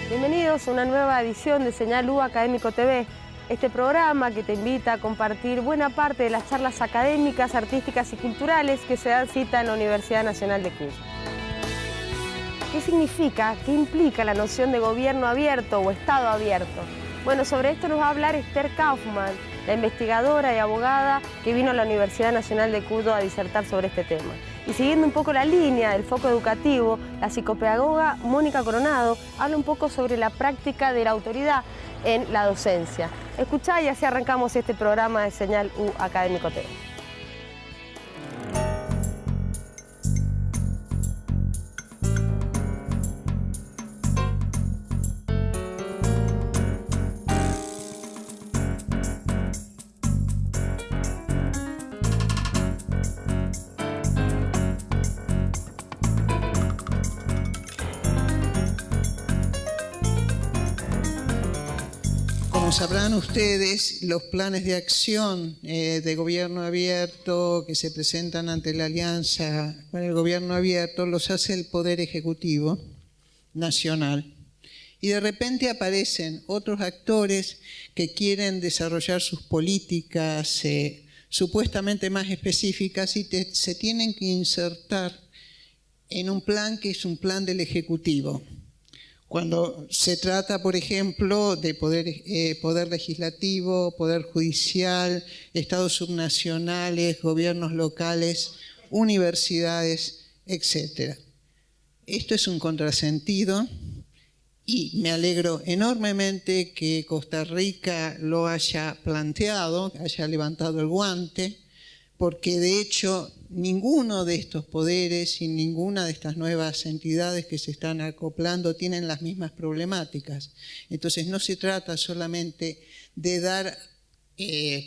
Bienvenidos a una nueva edición de Señal U Académico TV, este programa que te invita a compartir buena parte de las charlas académicas, artísticas y culturales que se dan cita en la Universidad Nacional de Cuyo. ¿Qué significa, qué implica la noción de gobierno abierto o Estado abierto? Bueno, sobre esto nos va a hablar Esther Kaufmann, la investigadora y abogada que vino a la Universidad Nacional de Cuyo a disertar sobre este tema. Y siguiendo un poco la línea del foco educativo, la psicopedagoga Mónica Coronado habla un poco sobre la práctica de la autoridad en la docencia. Escuchá y así arrancamos este programa de Señal U Académico TV. Como sabrán ustedes, los planes de acción de gobierno abierto que se presentan ante la Alianza para el Gobierno Abierto los hace el Poder Ejecutivo Nacional. Y de repente aparecen otros actores que quieren desarrollar sus políticas supuestamente más específicas y se tienen que insertar en un plan que es un plan del Ejecutivo. Cuando se trata, por ejemplo, de poder legislativo, poder judicial, estados subnacionales, gobiernos locales, universidades, etc. Esto es un contrasentido y me alegro enormemente que Costa Rica lo haya planteado, haya levantado el guante, porque de hecho ninguno de estos poderes y ninguna de estas nuevas entidades que se están acoplando tienen las mismas problemáticas. Entonces no se trata solamente de dar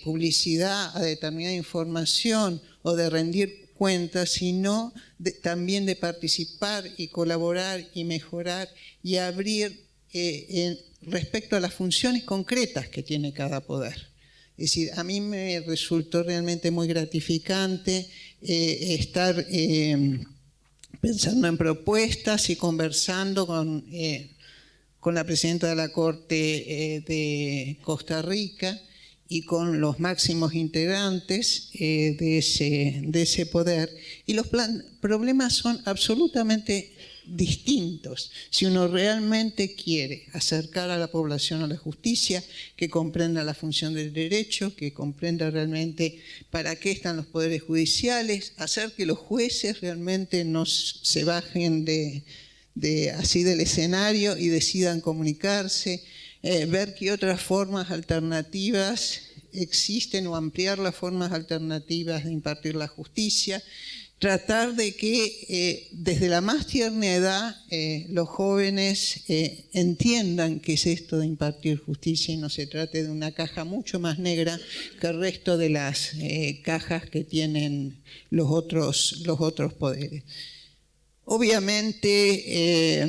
publicidad a determinada información o de rendir cuentas, sino también de participar y colaborar y mejorar y abrir respecto a las funciones concretas que tiene cada poder. Es decir, a mí me resultó realmente muy gratificante estar pensando en propuestas y conversando con la presidenta de la Corte de Costa Rica y con los máximos integrantes de ese poder. Y los problemas son absolutamente distintos. Si uno realmente quiere acercar a la población a la justicia, que comprenda la función del derecho, que comprenda realmente para qué están los poderes judiciales, hacer que los jueces realmente no se bajen así del escenario y decidan comunicarse, ver qué otras formas alternativas existen o ampliar las formas alternativas de impartir la justicia. Tratar de que desde la más tierna edad los jóvenes entiendan qué es esto de impartir justicia y no se trate de una caja mucho más negra que el resto de las cajas que tienen los otros poderes. Obviamente,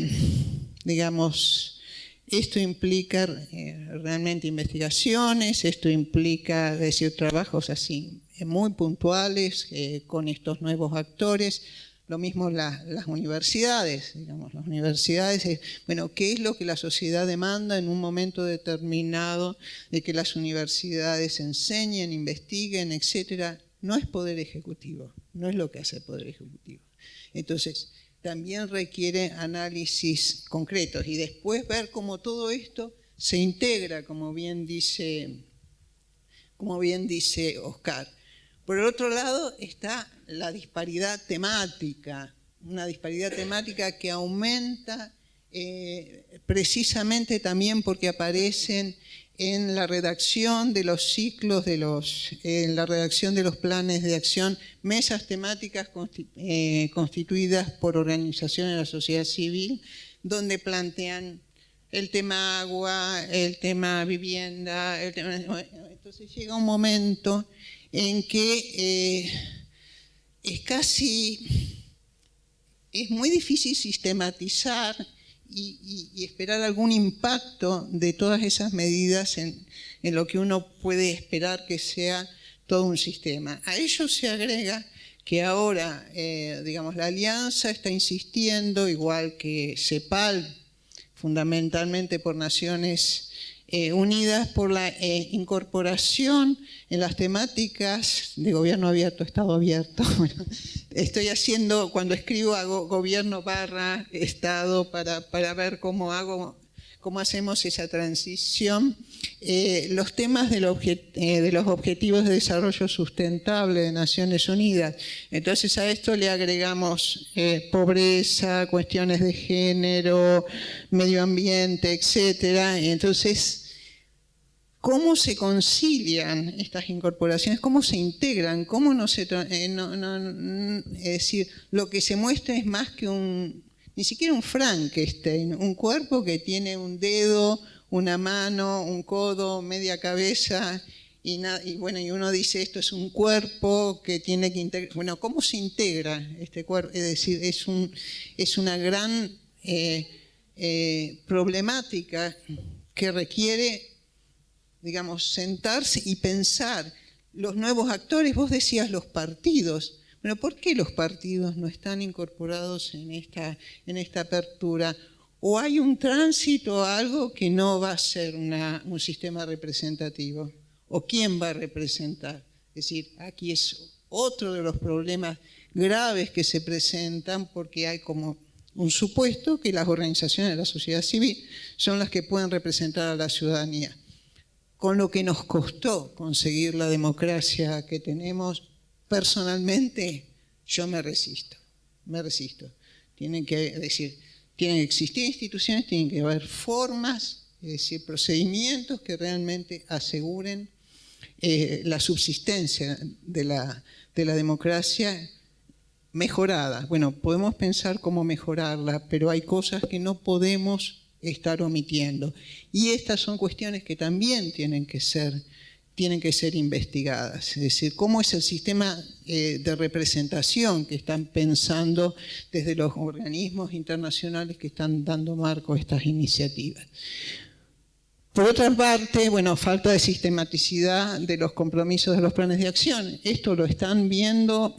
esto implica realmente investigaciones, esto implica trabajos así muy puntuales con estos nuevos actores. Lo mismo las universidades, las universidades, ¿qué es lo que la sociedad demanda en un momento determinado de que las universidades enseñen, investiguen, etcétera? No es poder ejecutivo, no es lo que hace el poder ejecutivo. Entonces, también requiere análisis concretos y después ver cómo todo esto se integra, como bien dice Oscar. Por el otro lado está la disparidad temática, una disparidad temática que aumenta precisamente también porque aparecen en la redacción de los ciclos, en la redacción de los planes de acción, mesas temáticas constituidas por organizaciones de la sociedad civil, donde plantean el tema agua, el tema vivienda, entonces llega un momento en que es muy difícil sistematizar y esperar algún impacto de todas esas medidas en lo que uno puede esperar que sea todo un sistema. A ello se agrega que ahora, la Alianza está insistiendo, igual que CEPAL fundamentalmente por Naciones Unidas, por la incorporación en las temáticas de gobierno abierto, Estado abierto. Bueno, estoy haciendo, cuando escribo hago gobierno / Estado para ver cómo hacemos esa transición. Los temas de los Objetivos de Desarrollo Sustentable de Naciones Unidas. Entonces a esto le agregamos pobreza, cuestiones de género, medio ambiente, etc. Entonces, ¿cómo se concilian estas incorporaciones? ¿Cómo se integran? ¿Cómo no se... es decir, lo que se muestra es más que ni siquiera un Frankenstein, un cuerpo que tiene un dedo, una mano, un codo, media cabeza, y uno dice esto es un cuerpo que tiene que integrar. Bueno, ¿cómo se integra este cuerpo? Es decir, es una gran problemática que requiere, digamos, sentarse y pensar. Los nuevos actores, vos decías los partidos. Bueno, ¿por qué los partidos no están incorporados en esta apertura? ¿O hay un tránsito a algo que no va a ser un sistema representativo? ¿O quién va a representar? Es decir, aquí es otro de los problemas graves que se presentan, porque hay como un supuesto que las organizaciones de la sociedad civil son las que pueden representar a la ciudadanía. Con lo que nos costó conseguir la democracia que tenemos, personalmente yo me resisto. Tienen que existir instituciones, tienen que haber formas, es decir, procedimientos que realmente aseguren la subsistencia de la democracia mejorada. Bueno, podemos pensar cómo mejorarla, pero hay cosas que no podemos estar omitiendo. Y estas son cuestiones que también tienen que ser investigadas. Es decir, cómo es el sistema de representación que están pensando desde los organismos internacionales que están dando marco a estas iniciativas. Por otra parte, bueno, falta de sistematicidad de los compromisos de los planes de acción. Esto lo están viendo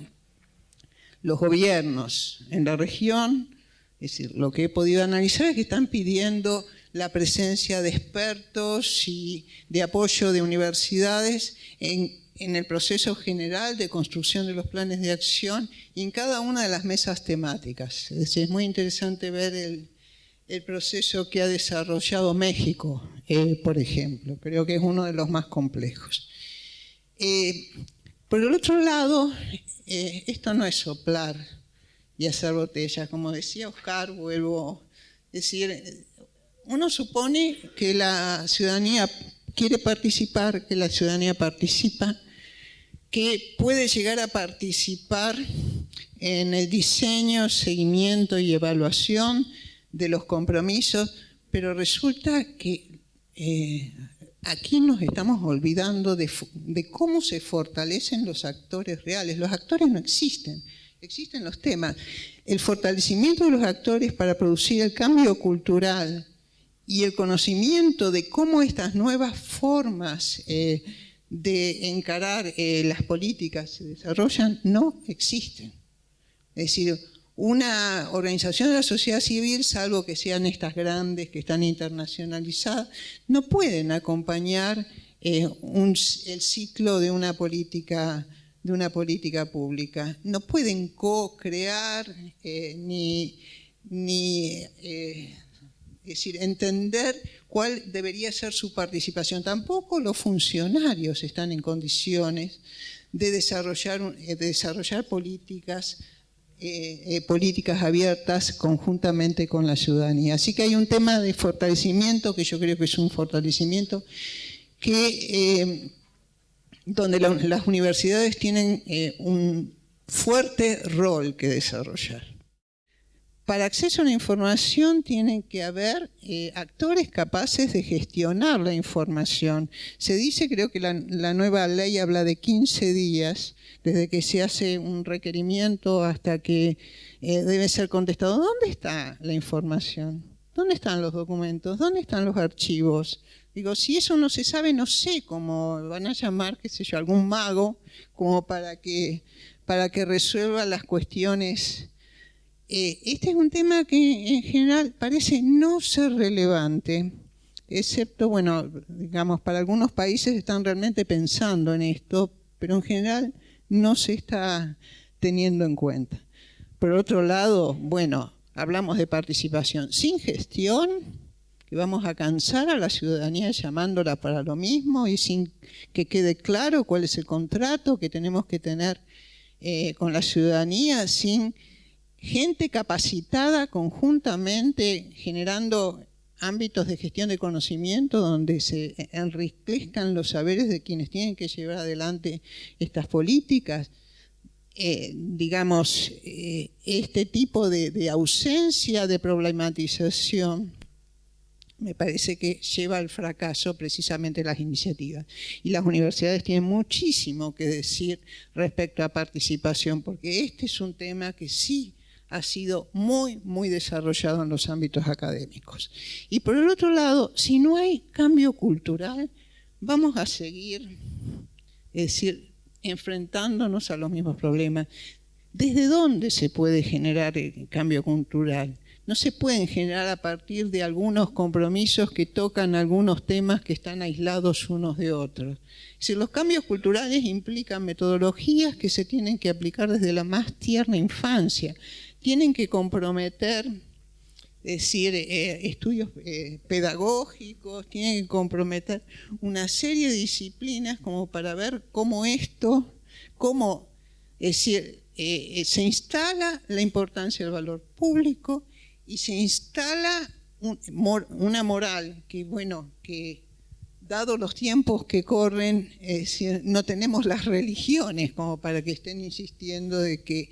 los gobiernos en la región. Es decir, lo que he podido analizar es que están pidiendo la presencia de expertos y de apoyo de universidades en el proceso general de construcción de los planes de acción y en cada una de las mesas temáticas. Es decir, es muy interesante ver el proceso que ha desarrollado México, por ejemplo. Creo que es uno de los más complejos. Por el otro lado, esto no es soplar y hacer botellas. Como decía Oscar, vuelvo a decir, uno supone que la ciudadanía quiere participar, que la ciudadanía participa, que puede llegar a participar en el diseño, seguimiento y evaluación de los compromisos, pero resulta que aquí nos estamos olvidando de cómo se fortalecen los actores reales. Los actores no existen, existen los temas. El fortalecimiento de los actores para producir el cambio cultural y el conocimiento de cómo estas nuevas formas de encarar las políticas se desarrollan no existen. Es decir, una organización de la sociedad civil, salvo que sean estas grandes que están internacionalizadas, no pueden acompañar el ciclo de una política pública. No pueden co-crear es decir, entender cuál debería ser su participación. Tampoco los funcionarios están en condiciones de desarrollar políticas abiertas conjuntamente con la ciudadanía. Así que hay un tema de fortalecimiento que yo creo que es un fortalecimiento donde las universidades tienen un fuerte rol que desarrollar. Para acceso a la información tienen que haber actores capaces de gestionar la información. Se dice, creo que la nueva ley habla de 15 días, desde que se hace un requerimiento hasta que debe ser contestado. ¿Dónde está la información? ¿Dónde están los documentos? ¿Dónde están los archivos? Digo, si eso no se sabe, no sé cómo van a llamar, qué sé yo, algún mago, como para que resuelva las cuestiones Este es un tema que en general parece no ser relevante, excepto, bueno, digamos, para algunos países están realmente pensando en esto, pero en general no se está teniendo en cuenta. Por otro lado, bueno, hablamos de participación sin gestión, que vamos a cansar a la ciudadanía llamándola para lo mismo y sin que quede claro cuál es el contrato que tenemos que tener con la ciudadanía, sin gente capacitada conjuntamente, generando ámbitos de gestión de conocimiento donde se enriquezcan los saberes de quienes tienen que llevar adelante estas políticas. Digamos, este tipo de ausencia de problematización me parece que lleva al fracaso precisamente las iniciativas. Y las universidades tienen muchísimo que decir respecto a participación, porque este es un tema que sí ha sido muy desarrollado en los ámbitos académicos. Y por el otro lado, si no hay cambio cultural, vamos a seguir, es decir, enfrentándonos a los mismos problemas. ¿Desde dónde se puede generar el cambio cultural? No se pueden generar a partir de algunos compromisos que tocan algunos temas que están aislados unos de otros. Es decir, los cambios culturales implican metodologías que se tienen que aplicar desde la más tierna infancia. Tienen que comprometer, es decir, estudios pedagógicos, tienen que comprometer una serie de disciplinas como para ver cómo esto, es decir, se instala la importancia del valor público y se instala una moral que, bueno, que dado los tiempos que corren, es decir, no tenemos las religiones como para que estén insistiendo de que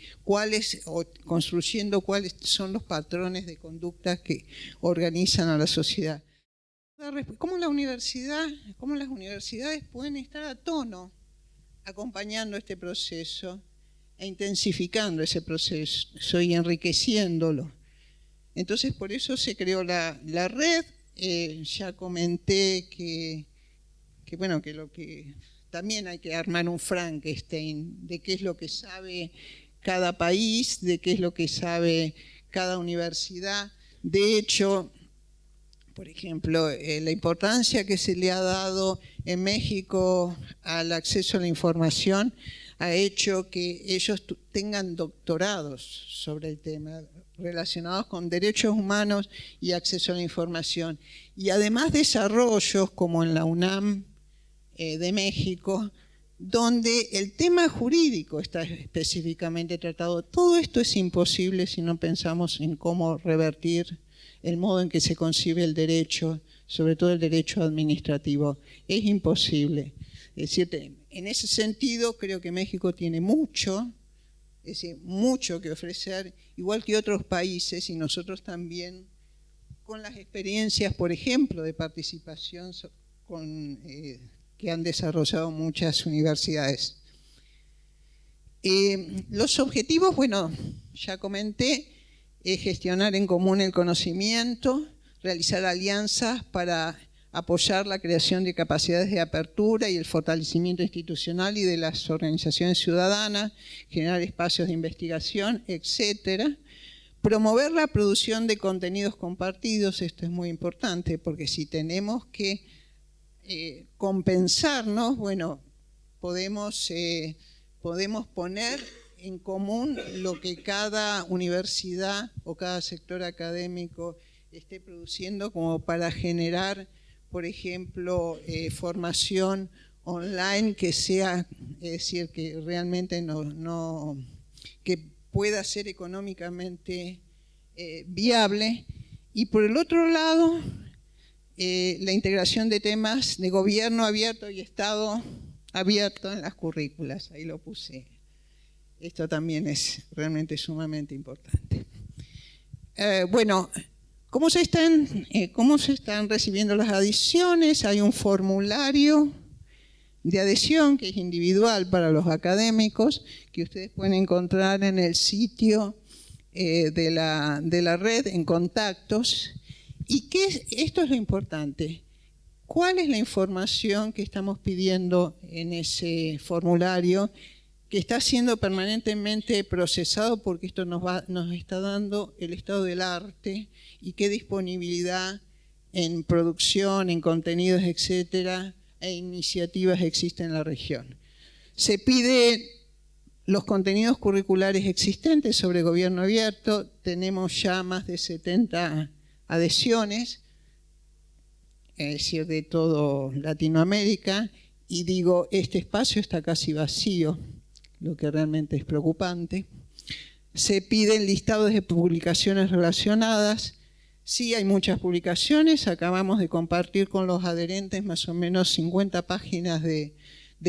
construyendo cuáles son los patrones de conducta que organizan a la sociedad. ¿Cómo las universidades pueden estar a tono acompañando este proceso e intensificando ese proceso y enriqueciéndolo? Entonces, por eso se creó la red. Ya comenté que también hay que armar un Frankenstein de qué es lo que sabe cada país, de qué es lo que sabe cada universidad. De hecho, por ejemplo, la importancia que se le ha dado en México al acceso a la información ha hecho que ellos tengan doctorados sobre el tema relacionados con derechos humanos y acceso a la información. Y además desarrollos como en la UNAM de México, donde el tema jurídico está específicamente tratado. Todo esto es imposible si no pensamos en cómo revertir el modo en que se concibe el derecho, sobre todo el derecho administrativo. Es imposible. Es decir, en ese sentido creo que México tiene mucho que ofrecer, igual que otros países, y nosotros también, con las experiencias, por ejemplo, de participación que han desarrollado muchas universidades. Los objetivos, bueno, ya comenté, es gestionar en común el conocimiento, realizar alianzas para apoyar la creación de capacidades de apertura y el fortalecimiento institucional y de las organizaciones ciudadanas, generar espacios de investigación, etc. Promover la producción de contenidos compartidos, esto es muy importante, porque si tenemos que compensarnos, bueno, podemos poner en común lo que cada universidad o cada sector académico esté produciendo como para generar, por ejemplo, formación online que sea, es decir, que realmente que pueda ser económicamente viable. Y por el otro lado, la integración de temas de gobierno abierto y Estado abierto en las currículas. Ahí lo puse. Esto también es realmente sumamente importante. Bueno, ¿cómo se están recibiendo las adhesiones? Hay un formulario de adhesión que es individual para los académicos, que ustedes pueden encontrar en el sitio de la red, en contactos. ¿Y esto es lo importante? ¿Cuál es la información que estamos pidiendo en ese formulario? que está siendo permanentemente procesado porque esto nos está dando el estado del arte y qué disponibilidad en producción, en contenidos, etcétera, e iniciativas existen en la región. Se pide los contenidos curriculares existentes sobre gobierno abierto. Tenemos ya más de 70 adhesiones, es decir, de todo Latinoamérica, y digo, este espacio está casi vacío, lo que realmente es preocupante. Se piden listados de publicaciones relacionadas. Sí, hay muchas publicaciones. Acabamos de compartir con los adherentes más o menos 50 páginas de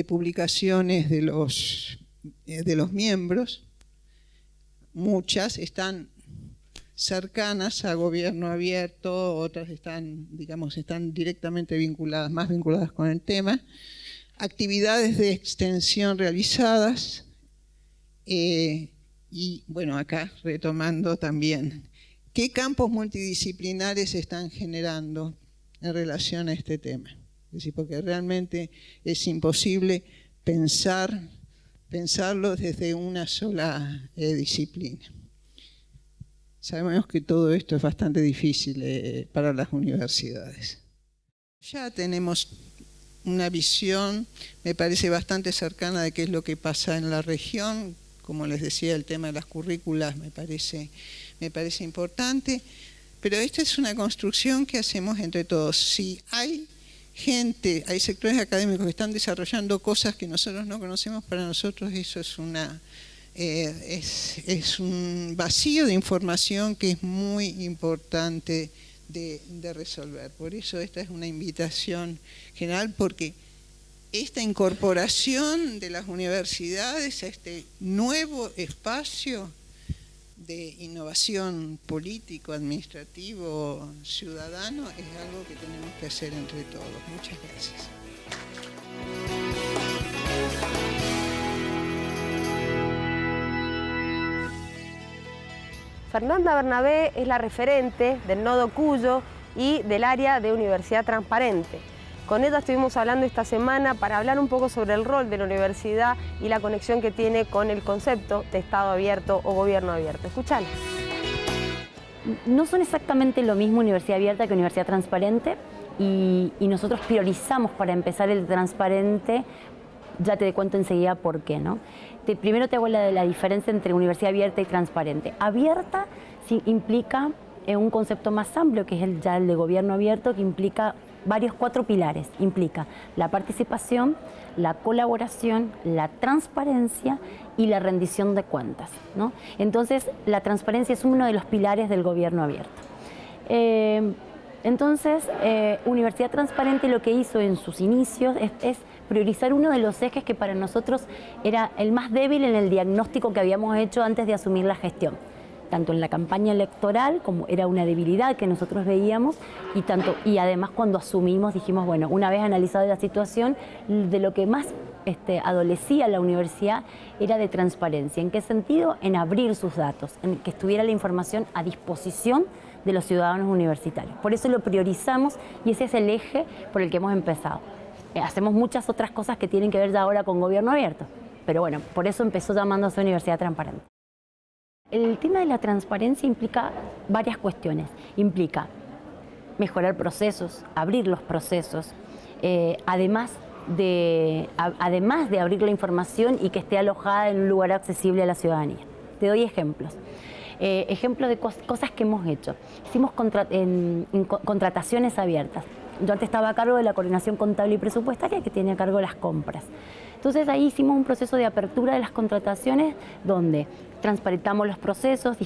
publicaciones de los miembros. Muchas están cercanas a gobierno abierto, otras están, digamos, están directamente vinculadas, más vinculadas con el tema. Actividades de extensión realizadas y, bueno, acá retomando también, ¿qué campos multidisciplinares se están generando en relación a este tema? Es decir, porque realmente es imposible pensarlo desde una sola disciplina. Sabemos que todo esto es bastante difícil para las universidades. Ya tenemos una visión, me parece bastante cercana de qué es lo que pasa en la región. Como les decía, el tema de las currículas me parece importante, pero esta es una construcción que hacemos entre todos. Si hay gente, hay sectores académicos que están desarrollando cosas que nosotros no conocemos, para nosotros eso es un vacío de información que es muy importante de resolver. Por eso esta es una invitación general, porque esta incorporación de las universidades a este nuevo espacio de innovación político, administrativo, ciudadano, es algo que tenemos que hacer entre todos. Muchas gracias. Fernanda Bernabé es la referente del Nodo Cuyo y del área de Universidad Transparente. Con ella estuvimos hablando esta semana para hablar un poco sobre el rol de la universidad y la conexión que tiene con el concepto de Estado abierto o gobierno abierto. Escuchalo. No son exactamente lo mismo universidad abierta que universidad transparente y nosotros priorizamos para empezar el transparente. Ya te cuento enseguida por qué, ¿no? Primero te hago la diferencia entre universidad abierta y transparente. Abierta sí implica un concepto más amplio, que es el de gobierno abierto, que implica cuatro pilares. Implica la participación, la colaboración, la transparencia y la rendición de cuentas, ¿no? Entonces, la transparencia es uno de los pilares del gobierno abierto. Entonces, Universidad Transparente lo que hizo en sus inicios es priorizar uno de los ejes que para nosotros era el más débil en el diagnóstico que habíamos hecho antes de asumir la gestión. Tanto en la campaña electoral, como era una debilidad que nosotros veíamos, y además cuando asumimos dijimos, bueno, una vez analizada la situación, de lo que más adolecía la universidad era de transparencia. ¿En qué sentido? En abrir sus datos, en que estuviera la información a disposición de los ciudadanos universitarios. Por eso lo priorizamos y ese es el eje por el que hemos empezado. Hacemos muchas otras cosas que tienen que ver ya ahora con gobierno abierto, pero bueno, por eso empezó llamándose Universidad Transparente. El tema de la transparencia implica varias cuestiones. Implica mejorar procesos, abrir los procesos, además de abrir la información y que esté alojada en un lugar accesible a la ciudadanía. Te doy ejemplos. Ejemplos de cosas que hemos hecho. Hicimos contrataciones abiertas. Yo antes estaba a cargo de la coordinación contable y presupuestaria, que tiene a cargo las compras. Entonces ahí hicimos un proceso de apertura de las contrataciones donde transparentamos los procesos,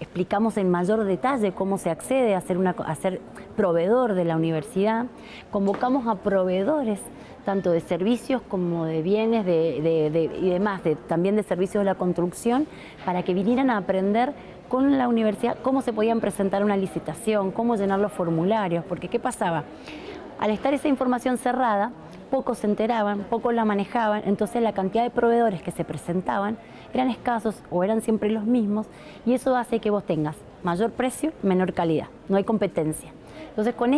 explicamos en mayor detalle cómo se accede a ser proveedor de la universidad, convocamos a proveedores tanto de servicios como de bienes y demás, también de servicios de la construcción, para que vinieran a aprender con la universidad cómo se podían presentar una licitación, cómo llenar los formularios, porque ¿qué pasaba? Al estar esa información cerrada, pocos se enteraban, pocos la manejaban, entonces la cantidad de proveedores que se presentaban eran escasos o eran siempre los mismos, y eso hace que vos tengas mayor precio, menor calidad, no hay competencia. Entonces con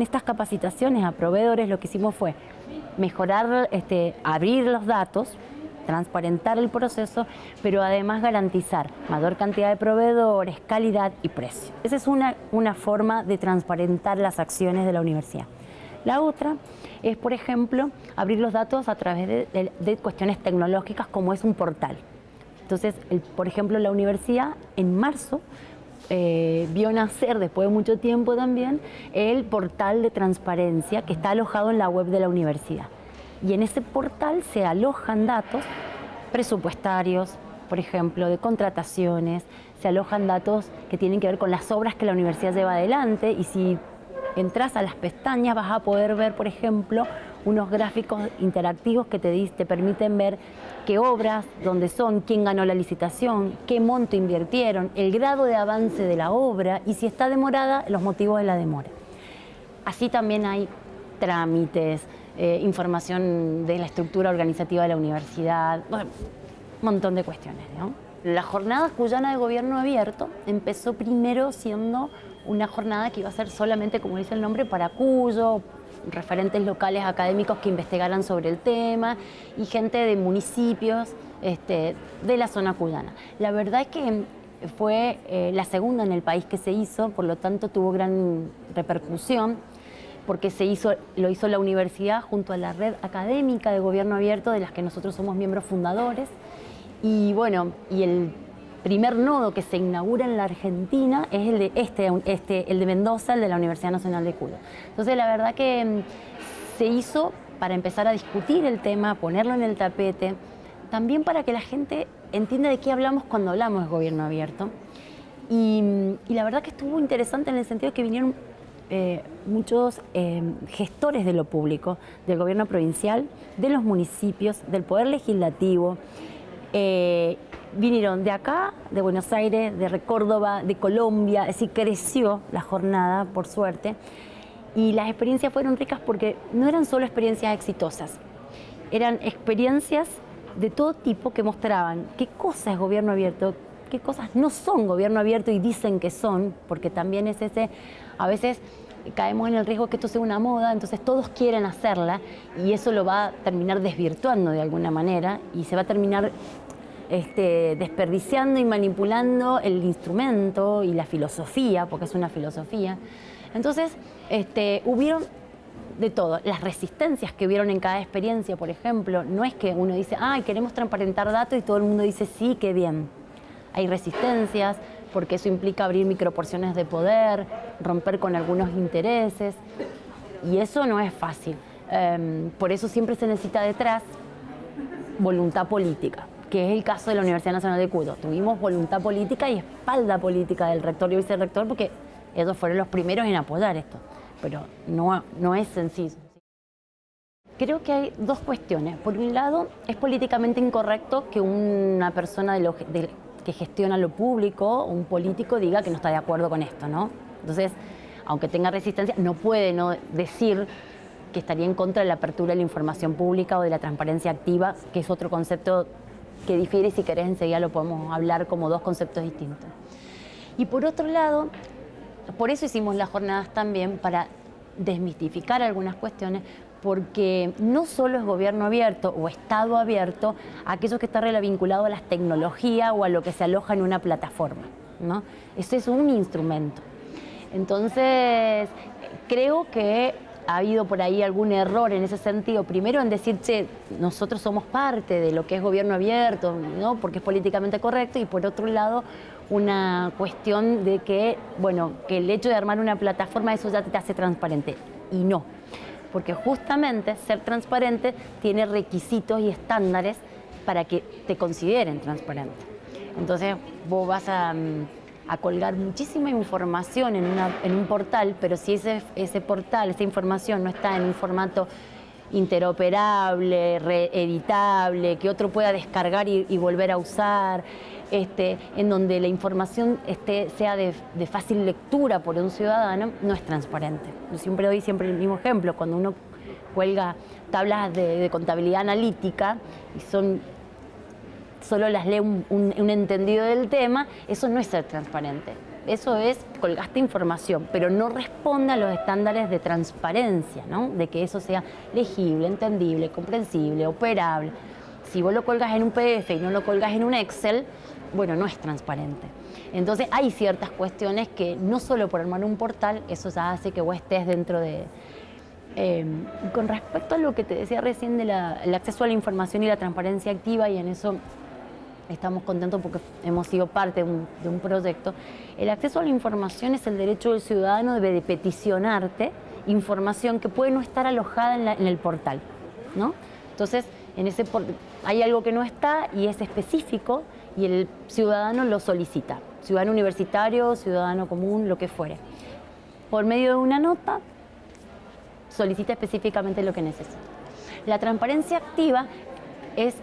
estas capacitaciones a proveedores lo que hicimos fue mejorar, abrir los datos, transparentar el proceso, pero además garantizar mayor cantidad de proveedores, calidad y precio. Esa es una forma de transparentar las acciones de la universidad. La otra es, por ejemplo, abrir los datos a través de cuestiones tecnológicas como es un portal. Entonces, por ejemplo, la universidad en marzo vio nacer, después de mucho tiempo también, el portal de transparencia que está alojado en la web de la universidad. Y en ese portal se alojan datos presupuestarios, por ejemplo, de contrataciones, se alojan datos que tienen que ver con las obras que la universidad lleva adelante, y si entras a las pestañas vas a poder ver, por ejemplo, unos gráficos interactivos que te permiten ver qué obras, dónde son, quién ganó la licitación, qué monto invirtieron, el grado de avance de la obra y si está demorada, los motivos de la demora. Así también hay trámites, información de la estructura organizativa de la universidad, bueno, un montón de cuestiones, ¿no? La jornada cuyana de gobierno abierto empezó primero siendo una jornada que iba a ser solamente, como dice el nombre, para Cuyo, referentes locales académicos que investigaran sobre el tema y gente de municipios de la zona cuyana. La verdad es que fue la segunda en el país que se hizo, por lo tanto tuvo gran repercusión, porque lo hizo la universidad junto a la red académica de gobierno abierto, de las que nosotros somos miembros fundadores. Y bueno, y el primer nodo que se inaugura en la Argentina es el de Mendoza, el de la Universidad Nacional de Cuyo. Entonces la verdad que se hizo para empezar a discutir el tema, ponerlo en el tapete, también para que la gente entienda de qué hablamos cuando hablamos de gobierno abierto. Y la verdad que estuvo interesante en el sentido de que vinieron muchos gestores de lo público, del gobierno provincial, de los municipios, del Poder Legislativo. Vinieron de acá, de Buenos Aires, de Córdoba, de Colombia, es decir, creció la jornada, por suerte, y las experiencias fueron ricas porque no eran solo experiencias exitosas, eran experiencias de todo tipo que mostraban qué cosa es gobierno abierto, qué cosas no son gobierno abierto y dicen que son, porque también es a veces caemos en el riesgo que esto sea una moda, entonces todos quieren hacerla y eso lo va a terminar desvirtuando de alguna manera y se va a terminar desperdiciando y manipulando el instrumento y la filosofía, porque es una filosofía. Entonces, hubieron de todo. Las resistencias que hubieron en cada experiencia, por ejemplo, no es que uno dice, ay, queremos transparentar datos y todo el mundo dice, sí, qué bien. Hay resistencias, porque eso implica abrir microporciones de poder, romper con algunos intereses, y eso no es fácil. Por eso siempre se necesita detrás voluntad política, que es el caso de la Universidad Nacional de Cuyo. Tuvimos voluntad política y espalda política del rector y vicerrector, porque ellos fueron los primeros en apoyar esto, pero no es sencillo. Creo que hay dos cuestiones. Por un lado, es políticamente incorrecto que una persona que gestiona lo público, un político, diga que no está de acuerdo con esto, ¿no? Entonces, aunque tenga resistencia, no puede no decir que estaría en contra de la apertura de la información pública o de la transparencia activa, que es otro concepto que difiere, y si querés enseguida lo podemos hablar como dos conceptos distintos. Y por otro lado, por eso hicimos las jornadas también, para desmistificar algunas cuestiones, porque no solo es gobierno abierto o Estado abierto aquello que está vinculado a las tecnologías o a lo que se aloja en una plataforma, ¿no? Ese es un instrumento. Entonces, creo que ha habido por ahí algún error en ese sentido. Primero en decir, che, nosotros somos parte de lo que es gobierno abierto, ¿no? Porque es políticamente correcto, y por otro lado, una cuestión de que, bueno, que el hecho de armar una plataforma, eso ya te hace transparente. Y no. Porque justamente ser transparente tiene requisitos y estándares para que te consideren transparente. Entonces vos vas a colgar muchísima información en un portal, pero si ese portal, esa información no está en un formato interoperable, reeditable, que otro pueda descargar y volver a usar, en donde la información sea de fácil lectura por un ciudadano, no es transparente. Yo siempre doy el mismo ejemplo. Cuando uno cuelga tablas de contabilidad analítica y solo las lee un entendido del tema, eso no es ser transparente. Eso es, colgaste información, pero no responde a los estándares de transparencia, ¿no? De que eso sea legible, entendible, comprensible, operable. Si vos lo colgas en un PDF y no lo colgas en un Excel, bueno, no es transparente. Entonces hay ciertas cuestiones que no solo por armar un portal, eso ya hace que vos estés dentro de... con respecto a lo que te decía recién del acceso a la información y la transparencia activa, y en eso estamos contentos porque hemos sido parte de un proyecto, el acceso a la información es el derecho del ciudadano de peticionarte información que puede no estar alojada en el portal, ¿no? Entonces, hay algo que no está y es específico y el ciudadano lo solicita, ciudadano universitario, ciudadano común, lo que fuere. Por medio de una nota, solicita específicamente lo que necesita. La transparencia activa es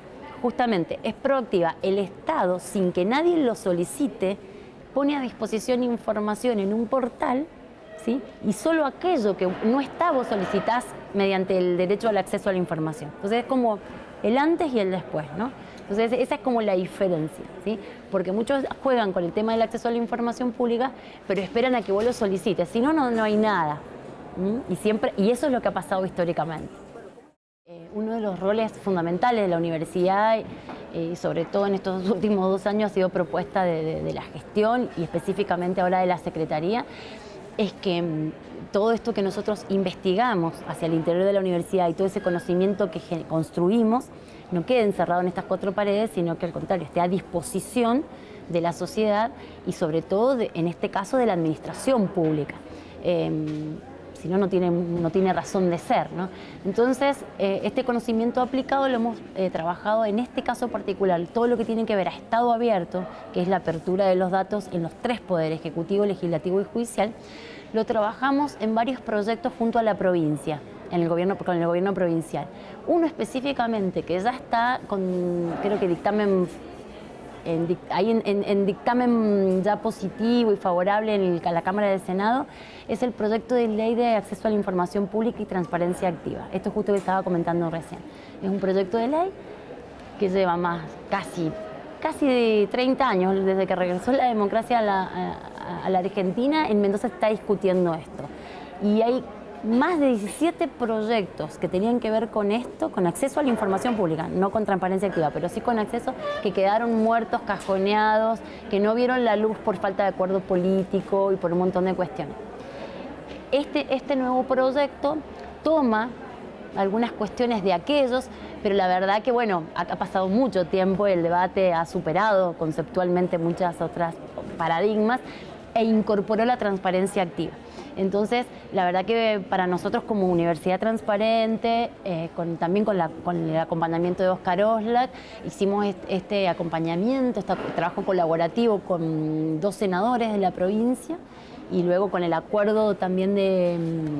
proactiva. El Estado, sin que nadie lo solicite, pone a disposición información en un portal, ¿sí? Y solo aquello que no está vos solicitás mediante el derecho al acceso a la información. Entonces es como el antes y el después, ¿no? Entonces esa es como la diferencia, ¿sí? Porque muchos juegan con el tema del acceso a la información pública, pero esperan a que vos lo solicites, si no, no hay nada. Y eso es lo que ha pasado históricamente. Uno de los roles fundamentales de la universidad, y sobre todo en estos últimos 2 años, ha sido propuesta de la gestión y específicamente ahora de la Secretaría, es que todo esto que nosotros investigamos hacia el interior de la universidad y todo ese conocimiento que construimos no quede encerrado en estas 4 paredes, sino que al contrario, esté a disposición de la sociedad y sobre todo, en este caso, de la administración pública. Si no, no tiene razón de ser, ¿no? Entonces, este conocimiento aplicado lo hemos trabajado en este caso particular, todo lo que tiene que ver a Estado abierto, que es la apertura de los datos en los 3 poderes, ejecutivo, legislativo y judicial, lo trabajamos en varios proyectos junto a la provincia, con el gobierno provincial. Uno específicamente que ya está con, creo que dictamen en dictamen ya positivo y favorable en la Cámara del Senado, es el proyecto de ley de acceso a la información pública y transparencia activa. Esto es justo que estaba comentando recién. Es un proyecto de ley que lleva casi 30 años, desde que regresó la democracia a la Argentina. En Mendoza está discutiendo esto. Y hay más de 17 proyectos que tenían que ver con esto, con acceso a la información pública, no con transparencia activa, pero sí con acceso, que quedaron muertos, cajoneados, que no vieron la luz por falta de acuerdo político y por un montón de cuestiones. Este nuevo proyecto toma algunas cuestiones de aquellos, pero la verdad que, bueno, ha pasado mucho tiempo, el debate ha superado conceptualmente muchas otras paradigmas e incorporó la transparencia activa. Entonces, la verdad que para nosotros como Universidad Transparente, también con el acompañamiento de Oscar Oslak, hicimos este acompañamiento, este trabajo colaborativo con 2 senadores de la provincia y luego con el acuerdo también de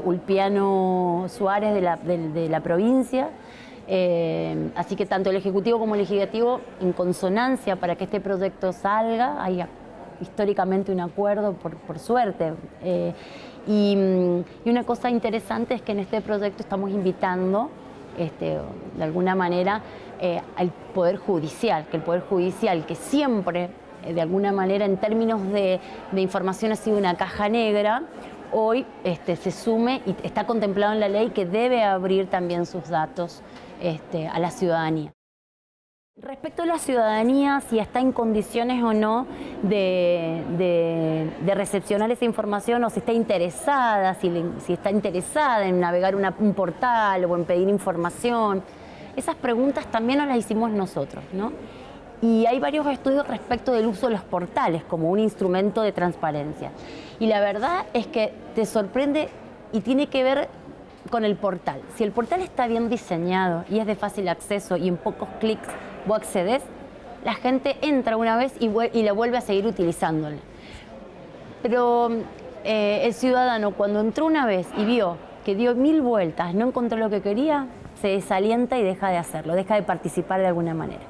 Ulpiano Suárez de la provincia. Así que tanto el Ejecutivo como el Legislativo, en consonancia para que este proyecto salga, hay históricamente un acuerdo, por suerte. Y una cosa interesante es que en este proyecto estamos invitando, de alguna manera, al Poder Judicial, que el Poder Judicial, que siempre, de alguna manera, en términos de información ha sido una caja negra, hoy se sume y está contemplado en la ley que debe abrir también sus datos a la ciudadanía. Respecto a la ciudadanía, si está en condiciones o no de recepcionar esa información, o si está interesada, si está interesada en navegar un portal o en pedir información, esas preguntas también nos las hicimos nosotros, ¿no? Y hay varios estudios respecto del uso de los portales como un instrumento de transparencia. Y la verdad es que te sorprende y tiene que ver con el portal. Si el portal está bien diseñado y es de fácil acceso y en pocos clics vos accedes, la gente entra una vez y la vuelve a seguir utilizándolo. Pero el ciudadano, cuando entró una vez y vio que dio 1000 vueltas, no encontró lo que quería, se desalienta y deja de hacerlo, deja de participar de alguna manera.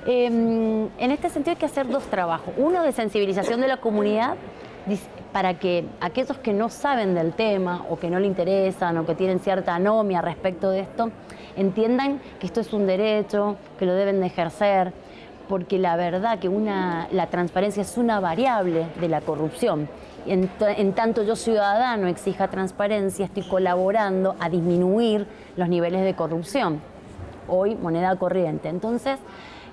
En este sentido hay que hacer 2 trabajos. Uno de sensibilización de la comunidad para que aquellos que no saben del tema o que no le interesan o que tienen cierta anomia respecto de esto, entiendan que esto es un derecho, que lo deben de ejercer, porque la verdad que la transparencia es una variable de la corrupción. En tanto yo ciudadano exija transparencia, estoy colaborando a disminuir los niveles de corrupción. hoy moneda corriente. Entonces,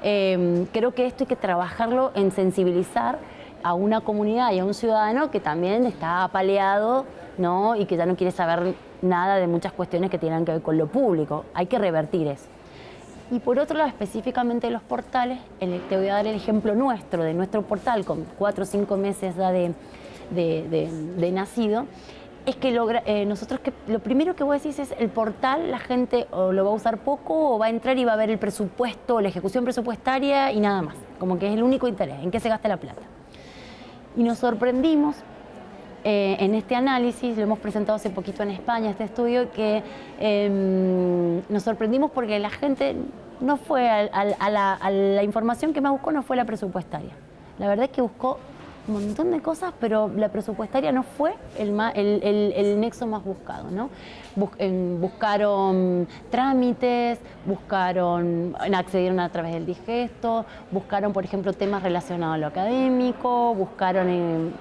creo que esto hay que trabajarlo en sensibilizar a una comunidad y a un ciudadano que también está apaleado, ¿no? Y que ya no quiere saber nada de muchas cuestiones que tienen que ver con lo público. Hay que revertir eso. Y por otro lado, específicamente de los portales, te voy a dar el ejemplo nuestro, de nuestro portal, con 4 o 5 meses ya de nacido, es que nosotros lo primero que vos decís es el portal, la gente o lo va a usar poco o va a entrar y va a ver el presupuesto o la ejecución presupuestaria y nada más. Como que es el único interés, en qué se gasta la plata. Y nos sorprendimos en este análisis, lo hemos presentado hace poquito en España, este estudio, que nos sorprendimos porque la gente no fue a la información que más buscó, no fue la presupuestaria. La verdad es que buscó un montón de cosas, pero la presupuestaria no fue el nexo más buscado, ¿no? Buscaron trámites, accedieron a través del digesto, buscaron, por ejemplo, temas relacionados a lo académico, buscaron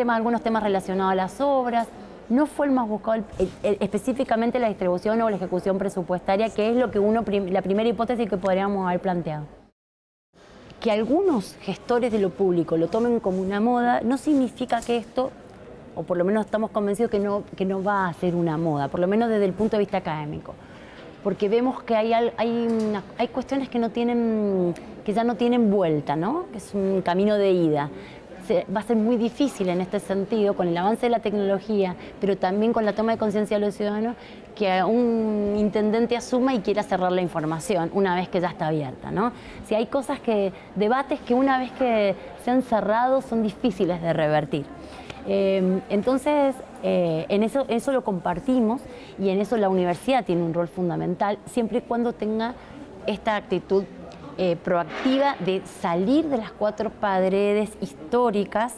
algunos temas relacionados a las obras. No fue el más buscado específicamente la distribución o la ejecución presupuestaria, que es lo que la primera hipótesis que podríamos haber planteado. Que algunos gestores de lo público lo tomen como una moda no significa que esto, o por lo menos estamos convencidos que no va a ser una moda, por lo menos desde el punto de vista académico. Porque vemos que hay cuestiones que ya no tienen vuelta, ¿no? Que es un camino de ida. Va a ser muy difícil en este sentido, con el avance de la tecnología, pero también con la toma de conciencia de los ciudadanos, que un intendente asuma y quiera cerrar la información una vez que ya está abierta, ¿no? Si hay debates que una vez que se han cerrado son difíciles de revertir. Entonces, en eso lo compartimos y en eso la universidad tiene un rol fundamental, siempre y cuando tenga esta actitud proactiva de salir de las 4 paredes históricas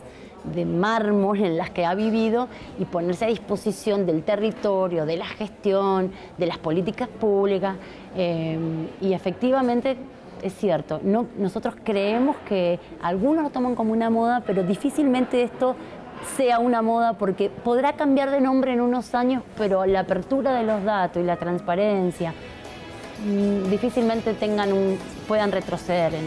de mármol en las que ha vivido y ponerse a disposición del territorio, de la gestión, de las políticas públicas. Y efectivamente es cierto, nosotros creemos que algunos lo toman como una moda, pero difícilmente esto sea una moda, porque podrá cambiar de nombre en unos años, pero la apertura de los datos y la transparencia difícilmente puedan retroceder en...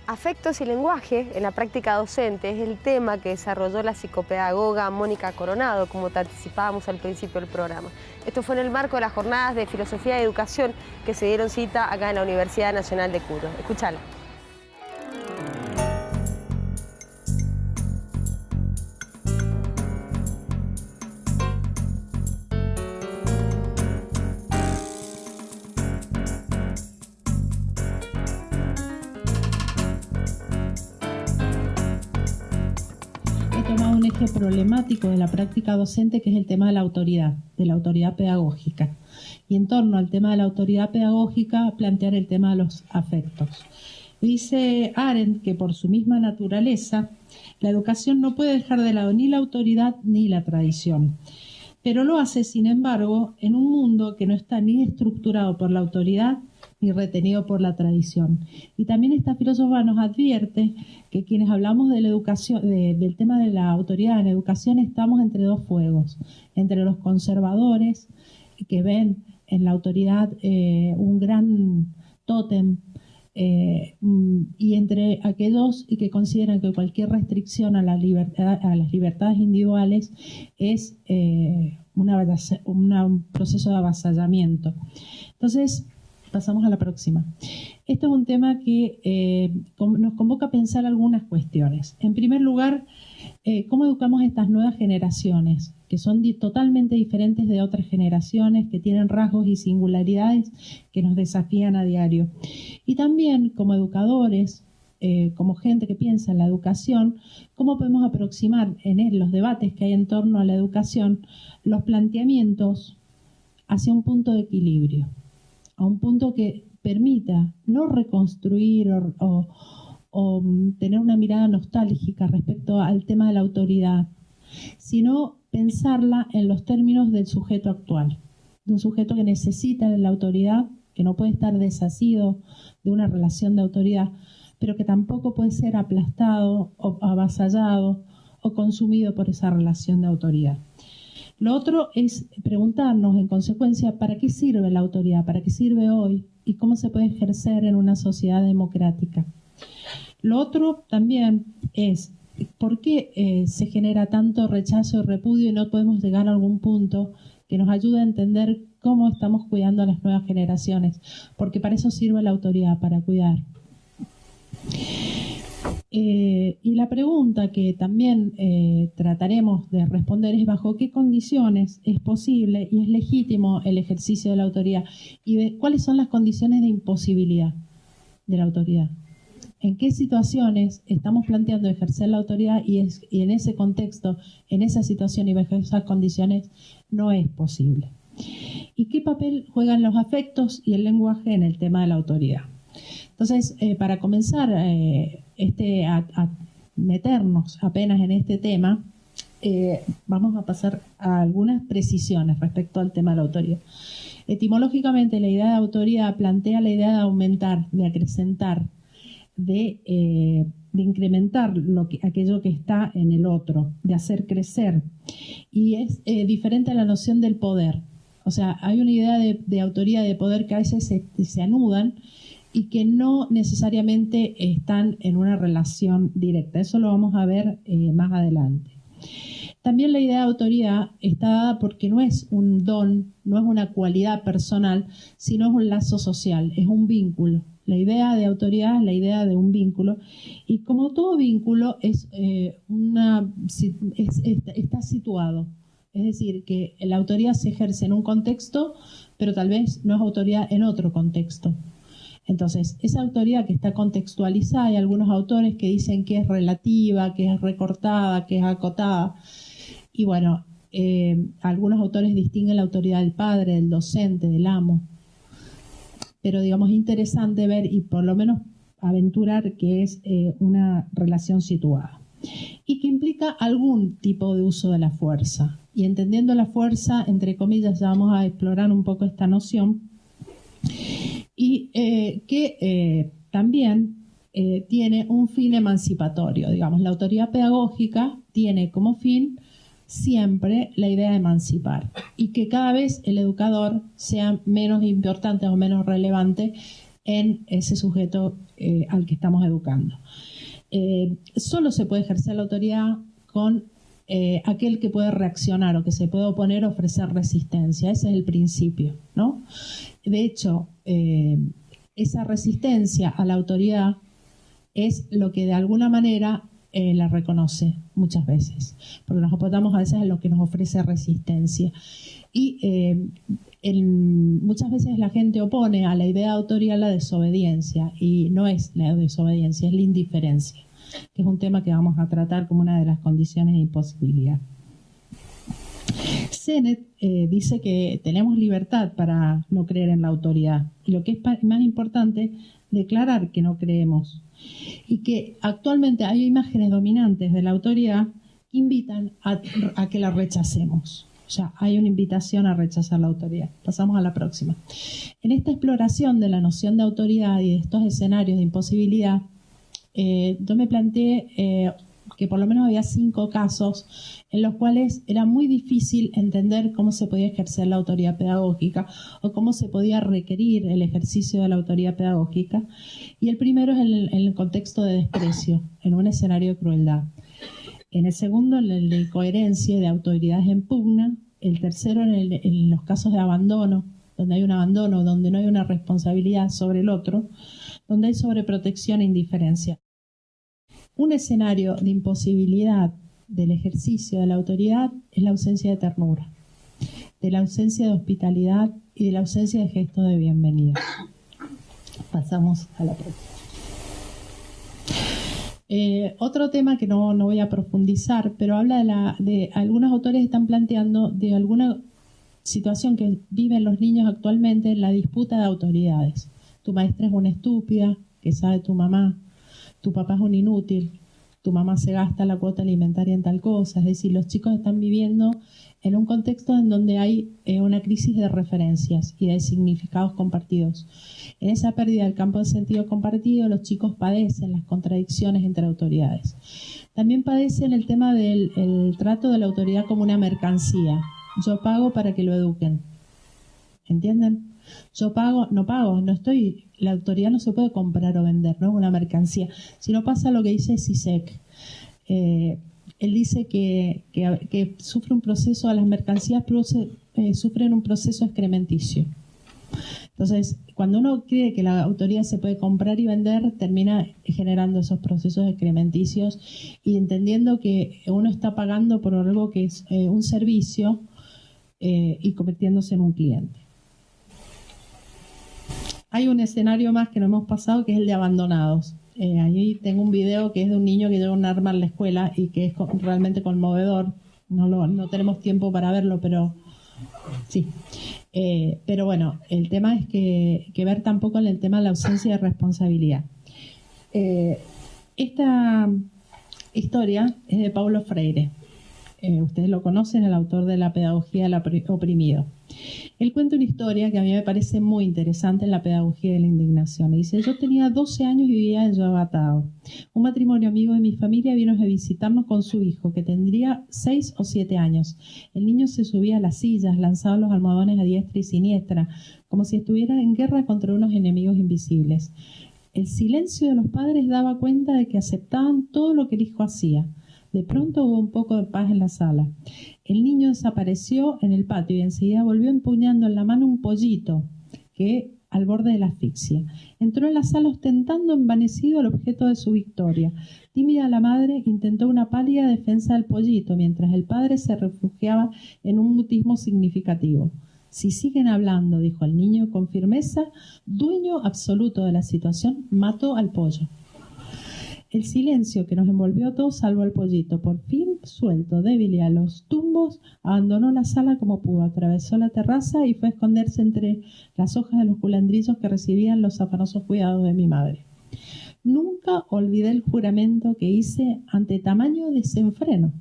Afectos y lenguaje en la práctica docente es el tema que desarrolló la psicopedagoga Mónica Coronado, como te anticipábamos al principio del programa. Esto fue en el marco de las jornadas de Filosofía y Educación que se dieron cita acá en la Universidad Nacional de Cuyo. Escúchala. Un eje problemático de la práctica docente, que es el tema de la autoridad pedagógica. Y en torno al tema de la autoridad pedagógica, plantear el tema de los afectos. Dice Arendt que por su misma naturaleza, la educación no puede dejar de lado ni la autoridad ni la tradición. Pero lo hace, sin embargo, en un mundo que no está ni estructurado por la autoridad ni retenido por la tradición. Y también esta filósofa nos advierte que quienes hablamos de la educación, del tema de la autoridad en educación, estamos entre 2 fuegos, entre los conservadores, que ven en la autoridad un gran tótem, y entre aquellos que consideran que cualquier restricción a las libertades individuales es un proceso de avasallamiento. Entonces, pasamos a la próxima. Esto es un tema que nos convoca a pensar algunas cuestiones. En primer lugar, ¿cómo educamos a estas nuevas generaciones? Que son totalmente diferentes de otras generaciones, que tienen rasgos y singularidades que nos desafían a diario. Y también, como educadores, como gente que piensa en la educación, ¿cómo podemos aproximar en los debates que hay en torno a la educación los planteamientos hacia un punto de equilibrio? A un punto que permita no reconstruir o tener una mirada nostálgica respecto al tema de la autoridad, sino pensarla en los términos del sujeto actual, de un sujeto que necesita de la autoridad, que no puede estar desasido de una relación de autoridad, pero que tampoco puede ser aplastado o avasallado o consumido por esa relación de autoridad. Lo otro es preguntarnos, en consecuencia, ¿para qué sirve la autoridad? ¿Para qué sirve hoy? ¿Y cómo se puede ejercer en una sociedad democrática? Lo otro también es, ¿por qué se genera tanto rechazo y repudio y no podemos llegar a algún punto que nos ayude a entender cómo estamos cuidando a las nuevas generaciones? Porque para eso sirve la autoridad, para cuidar. Y la pregunta que también trataremos de responder es bajo qué condiciones es posible y es legítimo el ejercicio de la autoridad y cuáles son las condiciones de imposibilidad de la autoridad. En qué situaciones estamos planteando ejercer la autoridad y en ese contexto, en esa situación y bajo esas condiciones no es posible. ¿Y qué papel juegan los afectos y el lenguaje en el tema de la autoridad? Entonces, para comenzar a meternos apenas en este tema, vamos a pasar a algunas precisiones respecto al tema de la autoridad. Etimológicamente, la idea de autoridad plantea la idea de aumentar, de acrecentar, de incrementar aquello que está en el otro, de hacer crecer. Y es diferente a la noción del poder. O sea, hay una idea de autoridad, de poder que a veces se anudan y que no necesariamente están en una relación directa. Eso lo vamos a ver más adelante. También la idea de autoridad está dada porque no es un don, no es una cualidad personal, sino es un lazo social, es un vínculo. La idea de autoridad es la idea de un vínculo y como todo vínculo está situado. Es decir, que la autoridad se ejerce en un contexto, pero tal vez no es autoridad en otro contexto. Entonces, esa autoridad que está contextualizada, hay algunos autores que dicen que es relativa, que es recortada, que es acotada. Y bueno, algunos autores distinguen la autoridad del padre, del docente, del amo. Pero digamos, es interesante ver y por lo menos aventurar que es una relación situada. Y que implica algún tipo de uso de la fuerza. Y entendiendo la fuerza, entre comillas, ya vamos a explorar un poco esta noción. Y que también tiene un fin emancipatorio. Digamos, la autoridad pedagógica tiene como fin siempre la idea de emancipar y que cada vez el educador sea menos importante o menos relevante en ese sujeto al que estamos educando. Solo se puede ejercer la autoridad con aquel que puede reaccionar o que se puede oponer o ofrecer resistencia. Ese es el principio, ¿no? De hecho, esa resistencia a la autoridad es lo que de alguna manera la reconoce muchas veces, porque nos apoyamos a veces en lo que nos ofrece resistencia. Y muchas veces la gente opone a la idea de autoridad la desobediencia, y no es la desobediencia, es la indiferencia, que es un tema que vamos a tratar como una de las condiciones de imposibilidad. Sennett dice que tenemos libertad para no creer en la autoridad, y lo que es más importante, declarar que no creemos, y que actualmente hay imágenes dominantes de la autoridad que invitan a que la rechacemos. O sea, hay una invitación a rechazar la autoridad. Pasamos a la próxima. En esta exploración de la noción de autoridad y de estos escenarios de imposibilidad, yo me planteé que por lo menos había 5 casos en los cuales era muy difícil entender cómo se podía ejercer la autoridad pedagógica o cómo se podía requerir el ejercicio de la autoridad pedagógica. Y el primero es en el contexto de desprecio, en un escenario de crueldad. En el segundo, en el de incoherencia y de autoridades en pugna. El tercero, en los casos de abandono, donde hay un abandono, donde no hay una responsabilidad sobre el otro, donde hay sobreprotección e indiferencia. Un escenario de imposibilidad del ejercicio de la autoridad es la ausencia de ternura, de la ausencia de hospitalidad y de la ausencia de gestos de bienvenida. Pasamos a la próxima. Otro tema que no voy a profundizar, pero habla de algunos autores están planteando de alguna situación que viven los niños actualmente en la disputa de autoridades. Tu maestra es una estúpida, que sabe tu mamá, tu papá es un inútil, tu mamá se gasta la cuota alimentaria en tal cosa. Es decir, los chicos están viviendo en un contexto en donde hay una crisis de referencias y de significados compartidos. En esa pérdida del campo de sentido compartido, los chicos padecen las contradicciones entre autoridades. También padecen el tema del trato de la autoridad como una mercancía. Yo pago para que lo eduquen. ¿Entienden? Yo pago, no estoy, la autoridad no se puede comprar o vender, no es una mercancía. Si no pasa lo que dice Zizek. Él dice que sufre un proceso, a las mercancías sufren un proceso excrementicio. Entonces, cuando uno cree que la autoridad se puede comprar y vender, termina generando esos procesos excrementicios y entendiendo que uno está pagando por algo que es un servicio y convirtiéndose en un cliente. Hay un escenario más que no hemos pasado, que es el de abandonados. Ahí tengo un video que es de un niño que lleva un arma en la escuela y que es realmente conmovedor. No tenemos tiempo para verlo, pero sí. Pero bueno, el tema es que ver tampoco en el tema de la ausencia de responsabilidad. Esta historia es de Paulo Freire. Ustedes lo conocen, el autor de La pedagogía del oprimido. Él cuenta una historia que a mí me parece muy interesante en la pedagogía de la indignación. Y dice: yo tenía 12 años y vivía en Yabatao. Un matrimonio amigo de mi familia vino a visitarnos con su hijo, que tendría 6 o 7 años. El niño se subía a las sillas, lanzaba los almohadones a diestra y siniestra, como si estuviera en guerra contra unos enemigos invisibles. El silencio de los padres daba cuenta de que aceptaban todo lo que el hijo hacía. De pronto hubo un poco de paz en la sala. El niño desapareció en el patio y enseguida volvió empuñando en la mano un pollito que al borde de la asfixia. Entró en la sala ostentando envanecido el objeto de su victoria. Tímida la madre intentó una pálida defensa del pollito, mientras el padre se refugiaba en un mutismo significativo. Si siguen hablando, dijo el niño con firmeza, dueño absoluto de la situación, mató al pollo. El silencio que nos envolvió a todos salvó al pollito. Por fin, suelto, débil y a los tumbos, abandonó la sala como pudo, atravesó la terraza y fue a esconderse entre las hojas de los culandrillos que recibían los afanosos cuidados de mi madre. Nunca olvidé el juramento que hice ante tamaño desenfreno.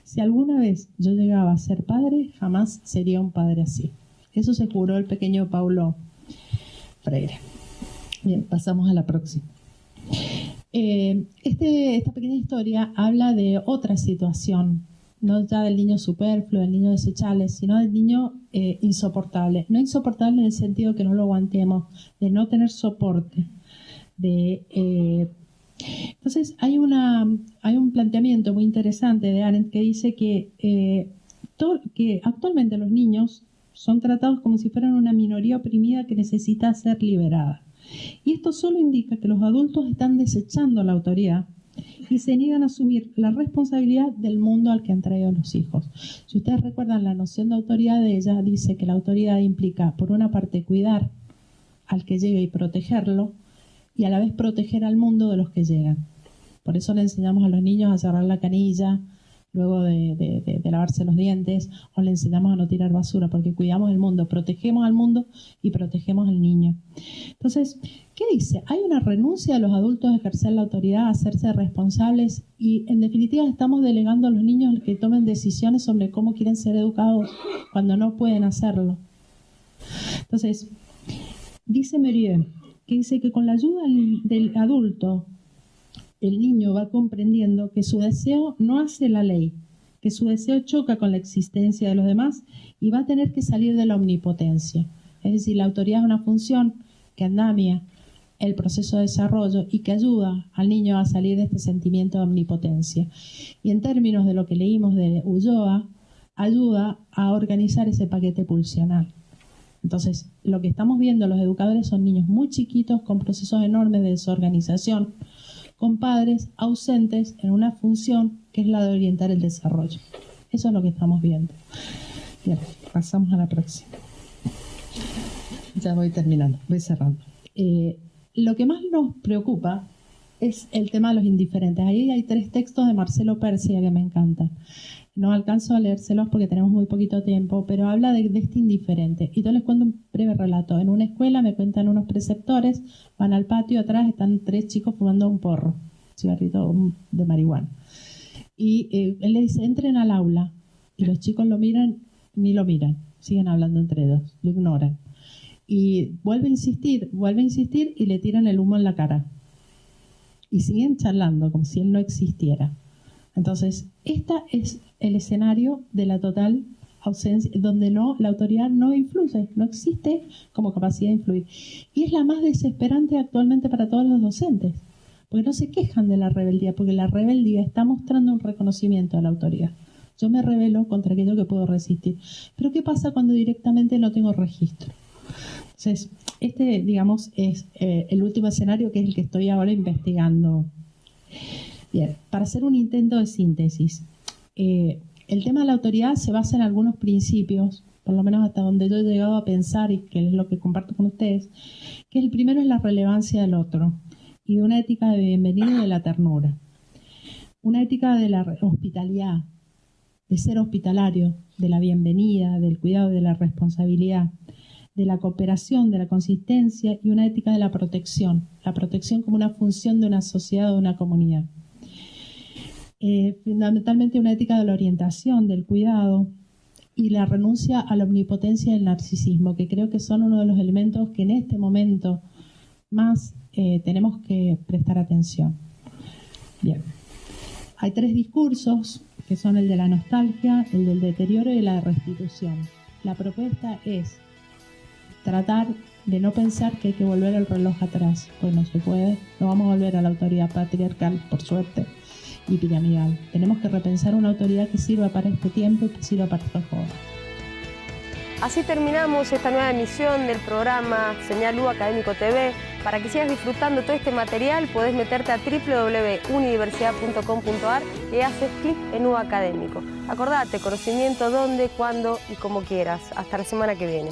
Si alguna vez yo llegaba a ser padre, jamás sería un padre así. Eso se juró el pequeño Paulo Freire. Bien, pasamos a la próxima. Esta pequeña historia habla de otra situación, no ya del niño superfluo, del niño desechable, sino del niño insoportable. No insoportable en el sentido que no lo aguantemos, de no tener soporte. Entonces hay un planteamiento muy interesante de Arendt que dice que actualmente los niños son tratados como si fueran una minoría oprimida que necesita ser liberada. Y esto solo indica que los adultos están desechando la autoridad y se niegan a asumir la responsabilidad del mundo al que han traído a los hijos. Si ustedes recuerdan, la noción de autoridad de ella dice que la autoridad implica, por una parte, cuidar al que llega y protegerlo, y a la vez proteger al mundo de los que llegan. Por eso le enseñamos a los niños a cerrar la canilla luego de lavarse los dientes, o le enseñamos a no tirar basura, porque cuidamos el mundo, protegemos al mundo y protegemos al niño. Entonces, ¿qué dice? Hay una renuncia de los adultos a ejercer la autoridad, a hacerse responsables, y en definitiva estamos delegando a los niños que tomen decisiones sobre cómo quieren ser educados cuando no pueden hacerlo. Entonces, dice Muriel, que dice que con la ayuda del adulto, el niño va comprendiendo que su deseo no hace la ley, que su deseo choca con la existencia de los demás y va a tener que salir de la omnipotencia. Es decir, la autoridad es una función que andamia el proceso de desarrollo y que ayuda al niño a salir de este sentimiento de omnipotencia. Y en términos de lo que leímos de Ulloa, ayuda a organizar ese paquete pulsional. Entonces, lo que estamos viendo los educadores son niños muy chiquitos con procesos enormes de desorganización, con padres ausentes en una función que es la de orientar el desarrollo. Eso es lo que estamos viendo. Bien, pasamos a la próxima. Ya voy terminando, voy cerrando. Lo que más nos preocupa es el tema de los indiferentes. Ahí hay 3 textos de Marcelo Pérsia que me encantan. No alcanzo a leérselos porque tenemos muy poquito tiempo, pero habla de este indiferente. Y yo les cuento un breve relato. En una escuela me cuentan unos preceptores, van al patio, atrás están 3 chicos fumando un porro. cigarrito de marihuana. Y él le dice, entren al aula. Y los chicos lo miran, ni lo miran, siguen hablando entre ellos, lo ignoran. Y vuelve a insistir y le tiran el humo en la cara. Y siguen charlando como si él no existiera. Entonces, este es el escenario de la total ausencia, donde la autoridad no influye, no existe como capacidad de influir. Y es la más desesperante actualmente para todos los docentes, porque no se quejan de la rebeldía, porque la rebeldía está mostrando un reconocimiento a la autoridad. Yo me rebelo contra aquello que puedo resistir. Pero ¿qué pasa cuando directamente no tengo registro? Entonces, digamos, es el último escenario, que es el que estoy ahora investigando. Bien, para hacer un intento de síntesis, el tema de la autoridad se basa en algunos principios, por lo menos hasta donde yo he llegado a pensar, y que es lo que comparto con ustedes, que el primero es la relevancia del otro, y una ética de bienvenida y de la ternura. Una ética de la hospitalidad, de ser hospitalario, de la bienvenida, del cuidado, de la responsabilidad, de la cooperación, de la consistencia, y una ética de la protección como una función de una sociedad o de una comunidad. Fundamentalmente una ética de la orientación, del cuidado, y la renuncia a la omnipotencia y el narcisismo, que creo que son uno de los elementos que en este momento más tenemos que prestar atención. Bien, hay 3 discursos, que son el de la nostalgia, el del deterioro y la restitución. La propuesta es tratar de no pensar que hay que volver el reloj atrás, pues no se puede, no vamos a volver a la autoridad patriarcal, por suerte, y piramidal. Tenemos que repensar una autoridad que sirva para este tiempo y que sirva para estos jóvenes. Así terminamos esta nueva emisión del programa Señal U Académico TV. Para que sigas disfrutando todo este material, podés meterte a www.universidad.com.ar y haces clic en U Académico. Acordate, conocimiento donde, cuándo y como quieras. Hasta la semana que viene.